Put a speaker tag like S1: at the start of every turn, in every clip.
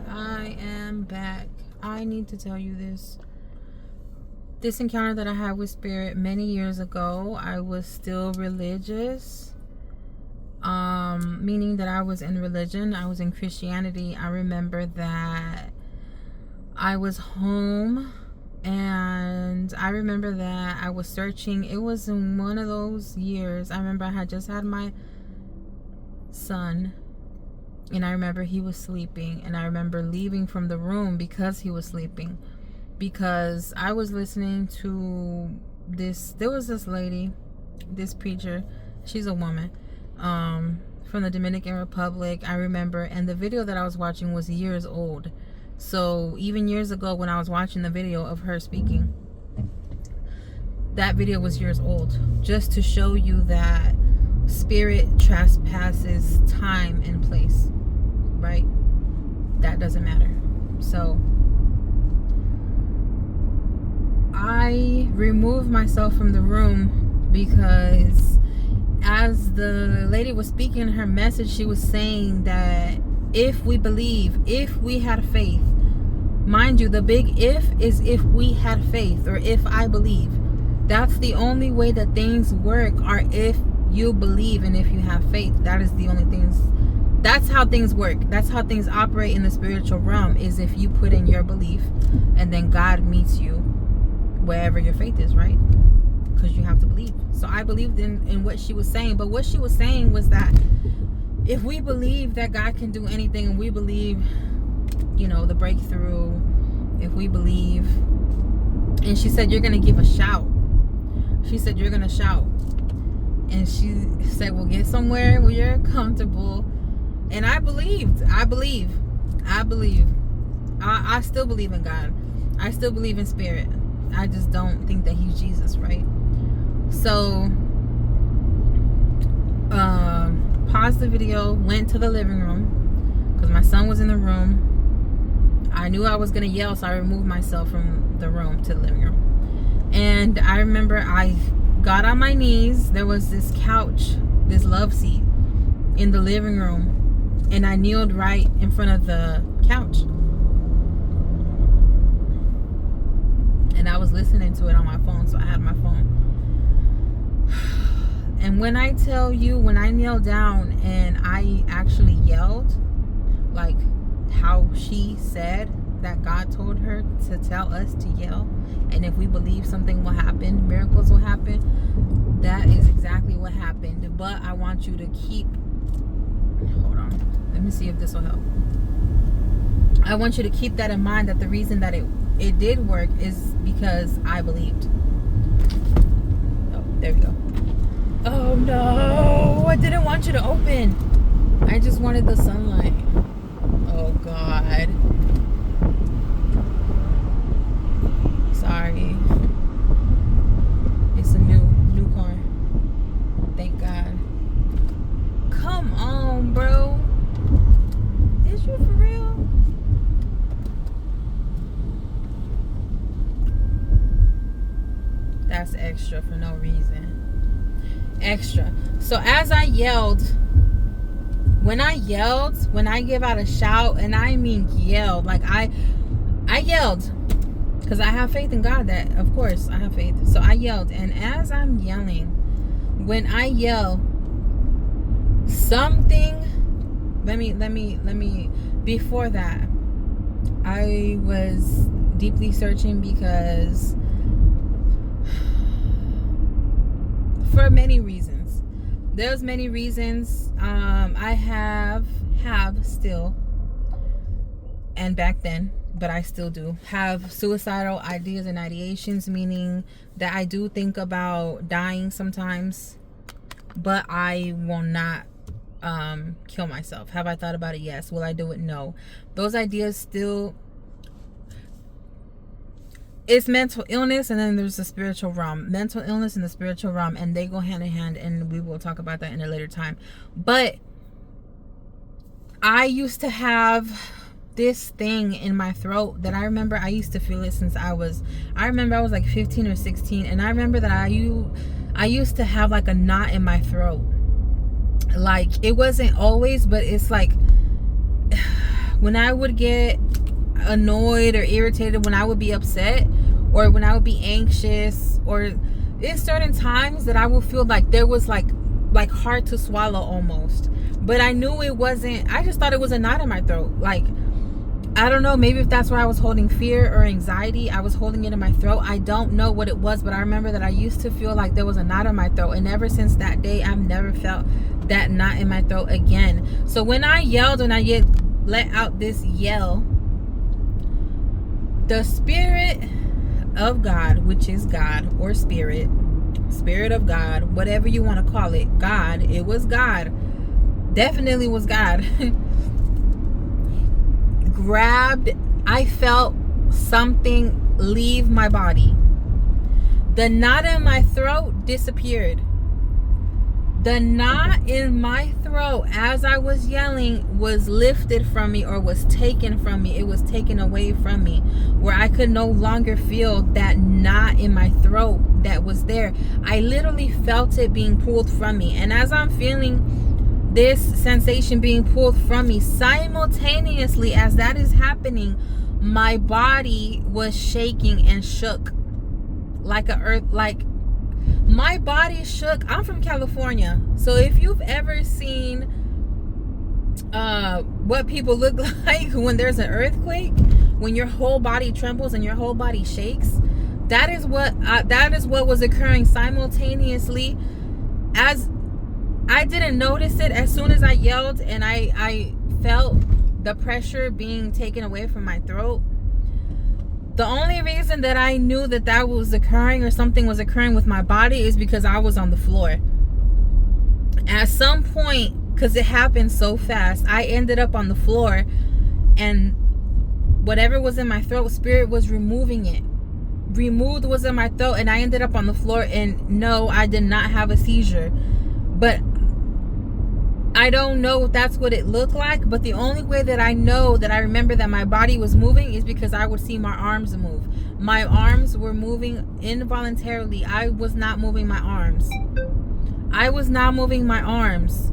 S1: I am back. I need to tell you this. This encounter that I had with Spirit many years ago, I was still religious. Meaning that I was in religion. I was in Christianity. I remember that I was home and I remember that I was searching. It was in one of those years. I remember I had just had my son. And I remember he was sleeping, and I remember leaving from the room because he was sleeping, because I was listening to this. There was this lady, this preacher, she's a woman, from the Dominican Republic, I remember, and the video that I was watching was years old. So even years ago when I was watching the video of her speaking, that video was years old, just to show you that Spirit trespasses time and place, right? That doesn't matter. So I removed myself from the room because as the lady was speaking her message, she was saying that if we believe, if we had faith, mind you, the big if is if we had faith, or if I believe. That's the only way that things work, are if you believe and if you have faith. That is the only things. That's how things work. That's how things operate in the spiritual realm, is if you put in your belief and then God meets you wherever your faith is, right? Because you have to believe. So I believed in what she was saying. But what she was saying was that if we believe that God can do anything, and we believe, you know, the breakthrough, if we believe, and she said, you're going to give a shout. She said, you're going to shout. And she said, well, get somewhere where you're comfortable. And I believed. I believe. I still believe in God. I still believe in Spirit. I just don't think that he's Jesus, right? So, paused the video, went to the living room, because my son was in the room. I knew I was going to yell, so I removed myself from the room to the living room. And I remember I got on my knees. There was this couch, this love seat in the living room, and I kneeled right in front of the couch, and I was listening to it on my phone. So I had my phone, and when I tell you, when I kneeled down and I actually yelled, like how she said that God told her to tell us to yell, and if we believe, something will happen, miracles will happen. That is exactly what happened. But I want you to keep, hold on, let me see if this will help. I want you to keep that in mind, that the reason that it did work is because I believed. Oh, there we go. Oh no, I didn't want you to open. I just wanted the sunlight. Oh God. Sorry. It's a new car. Thank God. Come on, bro. Is you for real? That's extra for no reason. Extra. So as I yelled, when I give out a shout, and I mean yelled, like I yelled, because I have faith in God, that of course I have faith. So I yelled, and as I'm yelling, when I yell something, let me before that, I was deeply searching, because for many reasons, there's many reasons. I have still, and back then, but I still do have suicidal ideas and ideations, meaning that I do think about dying sometimes, but I will not kill myself. Have I thought about it? Yes. Will I do it? No. Those ideas still, it's mental illness, and then there's the spiritual realm. Mental illness and the spiritual realm, and they go hand in hand, and we will talk about that in a later time. But I used to have this thing in my throat that I remember I used to feel it since I was like 15 or 16, and I remember that I used to have like a knot in my throat. Like, it wasn't always, but it's like when I would get annoyed or irritated, when I would be upset, or when I would be anxious, or there's certain times that I would feel like there was like hard to swallow almost. But I knew it wasn't. I just thought it was a knot in my throat. Like, I don't know, maybe if that's where I was holding fear or anxiety, I was holding it in my throat. I don't know what it was, but I remember that I used to feel like there was a knot in my throat. And ever since that day, I've never felt that knot in my throat again. So when I yelled, when I let out this yell, the Spirit of God, which is God or Spirit of God, whatever you want to call it, God, it was God. Definitely was God. Grabbed, I felt something leave my body. The knot in my throat disappeared. The knot in my throat as I was yelling was lifted from me, or was taken from me. It was taken away from me, where I could no longer feel that knot in my throat that was there. I literally felt it being pulled from me. And as I'm feeling this sensation being pulled from me, simultaneously as that is happening, my body was shaking and shook like my body shook. I'm from California, so if you've ever seen what people look like when there's an earthquake, when your whole body trembles and your whole body shakes, that is what was occurring simultaneously. As I didn't notice it as soon as I yelled and I felt the pressure being taken away from my throat. The only reason that I knew that was occurring, or something was occurring with my body, is because I was on the floor. At some point, because it happened so fast, I ended up on the floor, and whatever was in my throat, Spirit was removing it. Removed was in my throat, and I ended up on the floor. And no, I did not have a seizure. But I don't know if that's what it looked like, but the only way that I know that I remember that my body was moving is because I would see my arms move. My arms were moving involuntarily. I was not moving my arms. I was not moving my arms.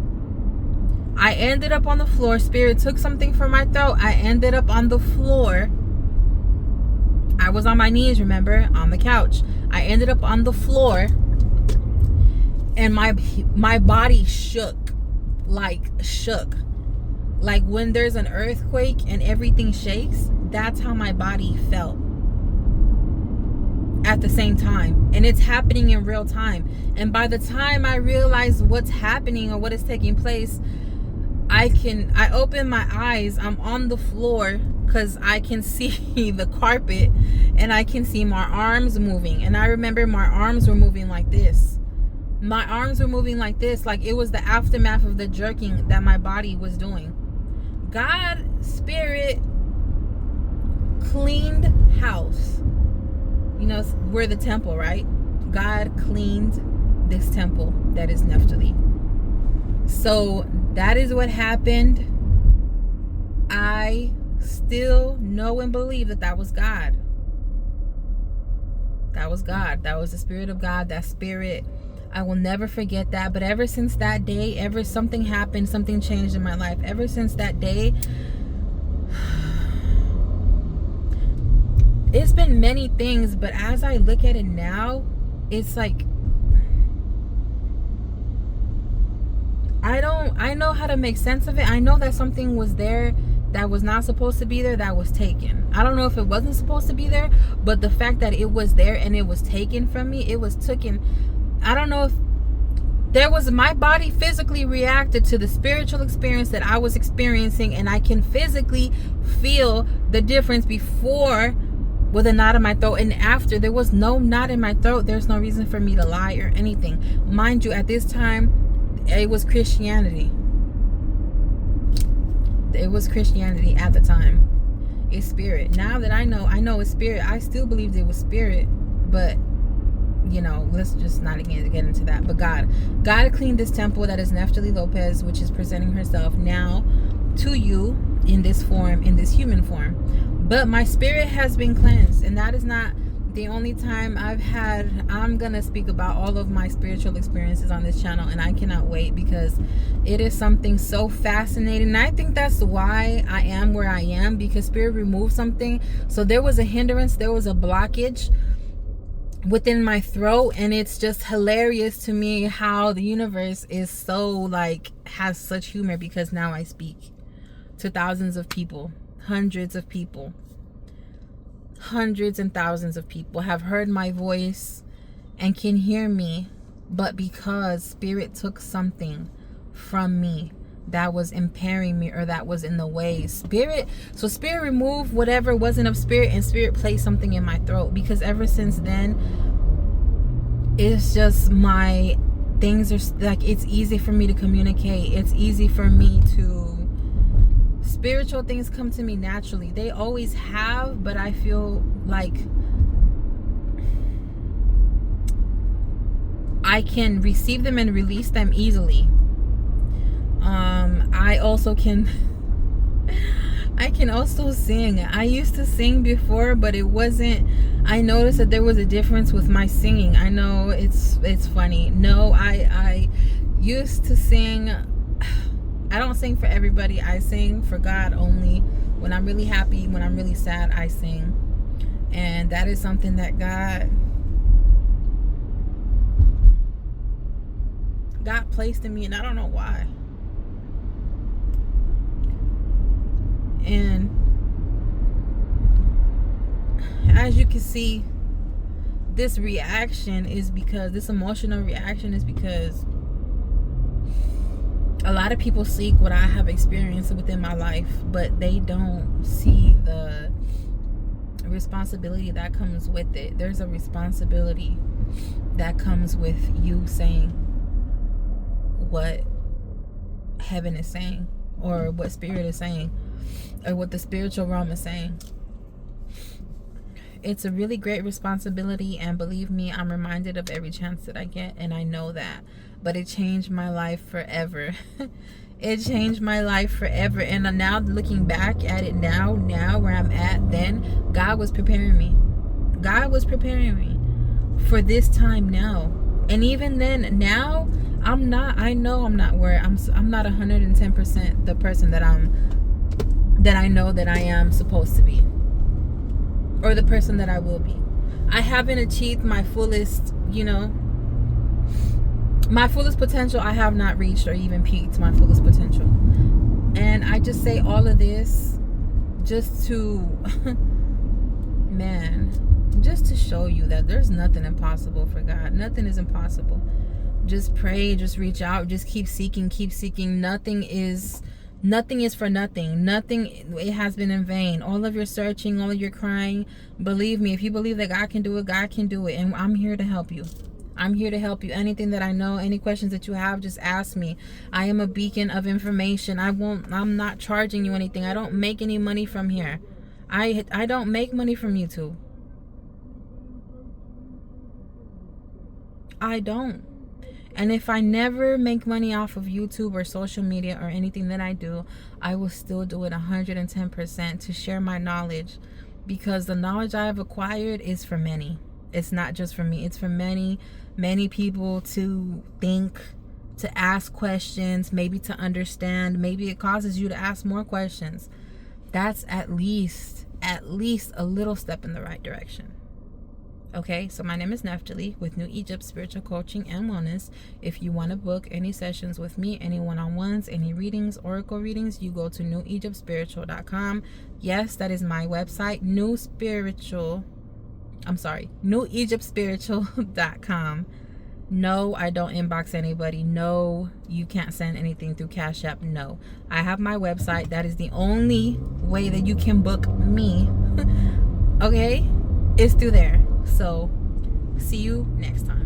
S1: I ended up on the floor. Spirit took something from my throat. I ended up on the floor. I was on my knees, remember, on the couch. I ended up on the floor, and my body shook. Like when there's an earthquake and everything shakes, that's how my body felt at the same time. And it's happening in real time. And by the time I realize what's happening or what is taking place, I open my eyes. I'm on the floor because I can see the carpet, and I can see my arms moving. And I remember my arms were moving like this. My arms were moving like this, like it was the aftermath of the jerking that my body was doing. God, Spirit, cleaned house. You know, we're the temple, right? God cleaned this temple that is Nephthali. So that is what happened. I still know and believe that was God. That was God. That was the Spirit of God. That Spirit, I will never forget that. But ever since that day, something happened, something changed in my life. Ever since that day, it's been many things, but as I look at it now, it's like I know how to make sense of it. I know that something was there that was not supposed to be there, that was taken. I don't know if it wasn't supposed to be there, but the fact that it was there and it was taken from me, it was taken. I don't know if there was, my body physically reacted to the spiritual experience that I was experiencing, and I can physically feel the difference before with a knot in my throat and after. There was no knot in my throat. There's no reason for me to lie or anything. Mind you, at this time, it was Christianity. It was Christianity at the time. It's spirit. Now that I know it's spirit. I still believed it was spirit, but you know, let's just not again get into that. But God cleaned this temple that is Nephthali Lopez, which is presenting herself now to you in this form, in this human form. But my spirit has been cleansed, and that is not The only time I'm gonna speak about all of my spiritual experiences on this channel, and I cannot wait, because it is something so fascinating. And I think that's why I am where I am, because Spirit removed something. So there was a hindrance, there was a blockage within my throat, and it's just hilarious to me how the universe is so, like, has such humor, because now I speak to thousands of people, hundreds of people. Hundreds and thousands of people have heard my voice and can hear me, but because Spirit took something from me that was impairing me, or that was in the way, Spirit removed whatever wasn't of Spirit, and Spirit placed something in my throat. Because ever since then, it's just my things are like, it's easy for me to communicate, it's easy for me to, spiritual things come to me naturally. They always have, but I feel like I can receive them and release them easily. I also can I can also sing. I used to sing before, but it wasn't, I noticed that there was a difference with my singing. I know it's funny. No, I used to sing. I don't sing for everybody. I sing for God only. When I'm really happy, when I'm really sad, I sing. And that is something that God placed in me, and I don't know why. And as you can see, this reaction is because, this emotional reaction is because a lot of people seek what I have experienced within my life, but they don't see the responsibility that comes with it. There's a responsibility that comes with you saying what heaven is saying, or what Spirit is saying, or what the spiritual realm is saying. It's a really great responsibility, and believe me, I'm reminded of every chance that I get, and I know that. But it changed my life forever. It changed my life forever. And now looking back at it now where I'm at, then God was preparing me. God was preparing me for this time now. And even then, now I know I'm not where I'm not 110% the person that I know that I am supposed to be, or the person that I will be. I haven't achieved my fullest, my fullest potential. I have not reached or even peaked my fullest potential. And I just say all of this just to, just to show you that there's nothing impossible for God. Nothing is impossible. Just pray, just reach out, just keep seeking. Nothing is for nothing. Nothing, it has been in vain. All of your searching, all of your crying, believe me, if you believe that God can do it, God can do it. And I'm here to help you. I'm here to help you. Anything that I know, any questions that you have, just ask me. I am a beacon of information. I'm not charging you anything. I don't make any money from here. I don't make money from YouTube. I don't. And if I never make money off of YouTube or social media or anything that I do, I will still do it 110% to share my knowledge, because the knowledge I have acquired is for many. It's not just for me. It's for many, many people to think, to ask questions, maybe to understand. Maybe it causes you to ask more questions. That's at least a little step in the right direction. Okay, so my name is Neftali with New Egypt Spiritual Coaching and Wellness. If you want to book any sessions with me, any one-on-ones, any readings, oracle readings, you go to newegyptspiritual.com. Yes, that is my website, newegyptspiritual.com. No, I don't inbox anybody. No, you can't send anything through Cash App. No, I have my website. That is the only way that you can book me. Okay, it's through there. So see you next time.